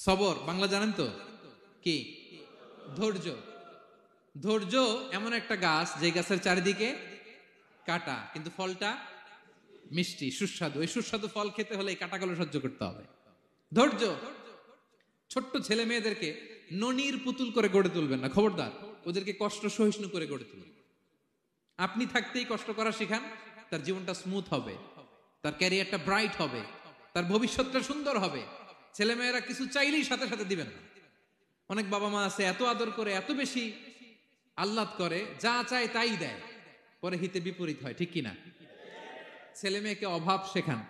সবর বাংলা জানেন তো কি? ধৈর্য। ধৈর্য এমন একটা গাছ যে গাছের চারিদিকে কাটা, কিন্তু ফলটা মিষ্টি সুস্বাদু। এই সুস্বাদু ফল খেতে হলে এই কাটাগুলো সহ্য করতে হবে। ধৈর্য। ছোট্ট ছেলে মেয়েদেরকে ননির পুতুল করে গড়ে তুলবেন না, খবরদার। ওদেরকে কষ্ট সহিষ্ণু করে গড়ে তুলবেন। আপনি থাকতেই কষ্ট করা শিখান, তার জীবনটা স্মুথ হবে, তার ক্যারিয়ারটা ব্রাইট হবে, তার ভবিষ্যৎটা সুন্দর হবে। ছেলেমেয়েরা কিছু চাইলেই সাথে সাথে দিবেন না। অনেক বাবা মা আছে এত আদর করে, এত বেশি আহ্লাদ করে, যা চায় তাই দেয়, পরে হিতে বিপরীত হয়, ঠিক কিনা? ছেলে মেয়েকে অভাব শেখান,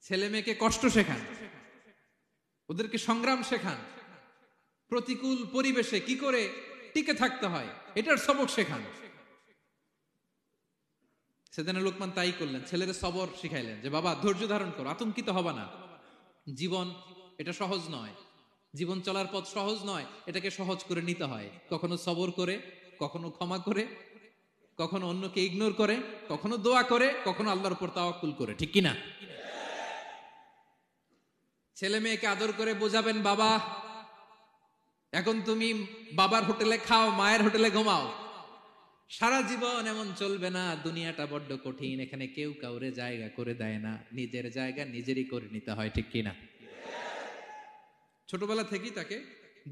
ছেলে মেয়েকে কষ্ট শেখান, ওদেরকে সংগ্রাম শেখান, প্রতিকূল পরিবেশে কি করে টিকে থাকতে হয় এটার সবক শেখান। সেদিন লোকমান তাই করলেন, ছেলেদের সবর শিখাইলেন যে বাবা ধৈর্য ধারণ করো, আতঙ্কিত হবা না। জীবন এটা সহজ নয়, জীবন চলার পথ সহজ নয়, এটাকে সহজ করে নিতে হয়। কখনো সবর করে, কখনো ক্ষমা করে, কখনো অন্যকে ইগনোর করে, কখনো দোয়া করে, কখনো আল্লাহর উপর তাওয়াক্কুল করে, ঠিক কিনা? ছেলে মেয়েকে আদর করে বোঝাবেন, বাবা এখন তুমি বাবার হোটেলে খাও, মায়ের হোটেলে ঘুমাও। সারা জীবন এমন চলবে না, দুনিয়াটা বড্ড কঠিন, এখানে কেউ কাউরে জায়গা করে দেয় না, নিজের জায়গা নিজেরই করে নিতে হয়, ঠিক কিনা? ছোটবেলা থেকেই তাকে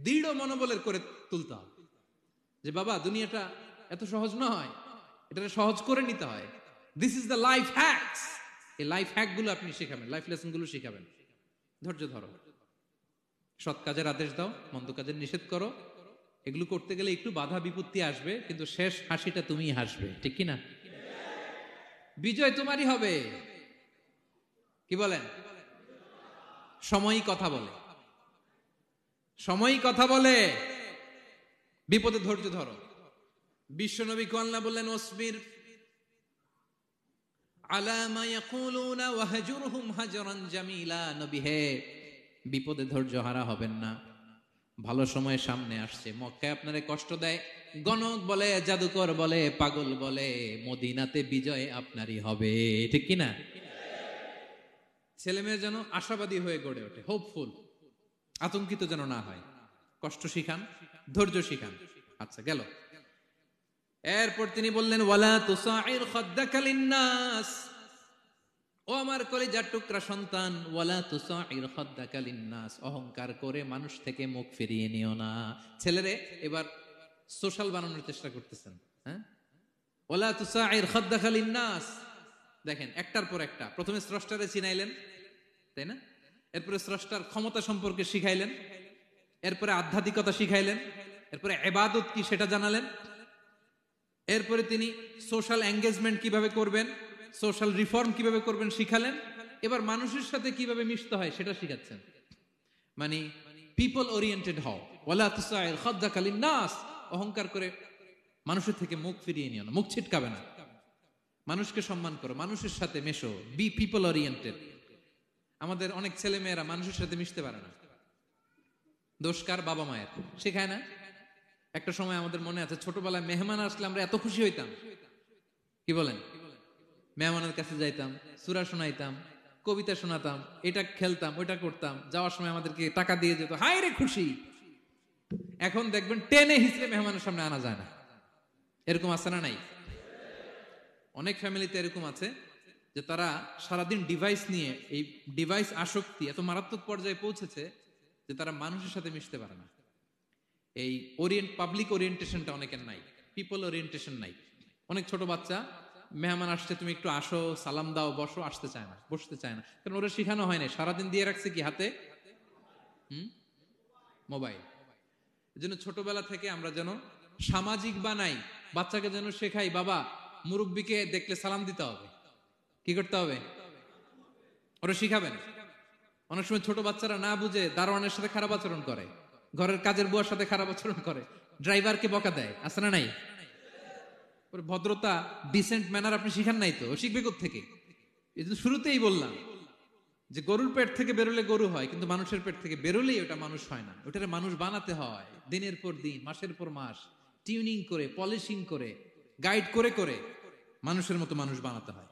দৃঢ় মনোবলের করে তুলতে হবে যে বাবা দুনিয়াটা এত সহজ নয়, এটা সহজ করে নিতে হয়। This is the life hacks. এই লাইফ হ্যাক গুলো আপনি শিখাবেন, লাইফ লেসন গুলো শিখাবেন। ধৈর্য ধরো, সৎ কাজের আদেশ দাও, মন্দ কাজের নিষেধ করো। এগুলো করতে গেলে একটু বাধা বিপত্তি আসবে, কিন্তু শেষ হাসিটা তুমিই হাসবে, ঠিক কিনা? বিজয় তোমারই হবে। কি বলেন? সময়ই কথা বলে, সময়ই কথা বলে। বিপদে ধৈর্য ধরো। বিশ্বনবী আল্লাহ বললেন ওয়াসবির আলা মা ইয়াকুলুনা ওয়াহজুরহুম হাজরান জামিলা। নবী হে, বিপদে ধৈর্য হারা হবেন না। ভালো সময় সামনে আসছে, মক্কায় আপনারে কষ্ট দেয়, গণক বলে, জাদুকর বলে, পাগল বলে, মদিনাতে বিজয় আপনারই হবে, ঠিক কিনা? ছেলে মেয়ে যেন আশাবাদী হয়ে গড়ে ওঠে, হোপফুল, আতঙ্কিত যেন না হয়। কষ্ট শিখান, ধৈর্য শিখান। আচ্ছা গেল। এরপর তিনি বললেন ওয়ালা তুসাইর খাদ্দাকা লিন্নাস। ও আমার কলিজার টুকরা সন্তান, ওয়ালা তুসাইর খাদ্দাকা লিন্নাস, অহংকার করে মানুষ থেকে মুখ ফিরিয়ে নিও না। ছেলেরে এবার সোশ্যাল বানানোর চেষ্টা করতেছেন, হ্যাঁ? ওয়ালা তুসাইর খাদ্দাকা লিন্নাস। দেখেন একটার পর একটা, প্রথমে স্রষ্টারে চিনাইলেন, তাই না? এরপরে স্রষ্টার ক্ষমতা সম্পর্কে শিখাইলেন, এরপরে আধ্যাত্মিকতা শিখাইলেন, এরপরে ইবাদত কি সেটা জানালেন, এরপরে তিনি সোশ্যাল এঙ্গেজমেন্ট কিভাবে করবেন, সোশ্যাল রিফর্ম কিভাবে করবেন শিখালেন। এবার মানুষের সাথে কিভাবে মিশতে হয় সেটা শিখাচ্ছেন। মানে পিপল ওরিয়েন্টেড হও। ওয়ালা তুসাইর খাদ্দাকা লিন্নাস, অহংকার করে মানুষের থেকে মুখ ফিরিয়ে নিও না, মুখ ছিটকাবে না। মানুষকে সম্মান করো, মানুষের সাথে মেশো, বি পিপল ওরিয়েন্টেড। আমাদের অনেক ছেলে মেয়েরা মানুষের সাথে মিশতে পারে না। দোষ কার? বাবা মায়ের, শেখায় না। একটা সময় আমাদের মনে আছে, ছোটবেলায় মেহমান আসলে আমরা এত খুশি হইতাম, কি বলেন? মেহমানের কাছে যাইতাম, সূরা শোনাইতাম, কবিতা শোনাতাম, এটা খেলতাম, ওইটা করতাম, যাওয়ার সময় আমাদেরকে টাকা দিয়ে যেত, হায় রে খুশি। এখন দেখবেন টেনে হিসেবে মেহমানের সামনে আনা যায় না। এরকম আছে না নাই? অনেক ফ্যামিলিতে এরকম আছে যে তারা সারাদিন ডিভাইস নিয়ে, এই ডিভাইস আসক্তি এত মারাত্মক পর্যায়ে পৌঁছেছে যে তারা মানুষের সাথে মিশতে পারে না। এই পাবলিক ওরিয়েন্টেশনটা অনেকের নাই, পিপল ওরিয়েন্টেশন নাই। অনেক ছোট বাচ্চা, মেহমান আসছে, তুমি একটু আসো, সালাম দাও, বসো, আসতে চায় না, বসতে চায় না, কারণ ওরা শিখানো হয় না। সারাদিন দিয়ে রাখছে কি হাতে? মোবাইল। এজন্য ছোটবেলা থেকে আমরা যেন সামাজিক বানাই, বাচ্চাকে যেন শেখাই, বাবা মুরব্বীকে দেখলে সালাম দিতে হবে। কি করতে হবে? ওরা শিখাবেন। অনেক সময় ছোট বাচ্চারা না বুঝে দারোয়ানের সাথে খারাপ আচরণ করে, ঘরের কাজের বুয়ার সাথে খারাপ আচরণ করে, ড্রাইভারকে বকা দেয়, আছে না নাই? ভদ্রতা, ডিসেন্ট ম্যানার আপনি শিখান নাই তো, ও শিখবে কোত্থেকে? এই যে শুরুতেই বললাম যে গরুর পেট থেকে বেরোলে গরু হয়, কিন্তু মানুষের পেট থেকে বেরোলেই ওটা মানুষ হয় না। ওটারে মানুষ বানাতে হয় দিনের পর দিন, মাসের পর মাস, টিউনিং করে, পলিশিং করে, গাইড করে করে মানুষের মতো মানুষ বানাতে হয়।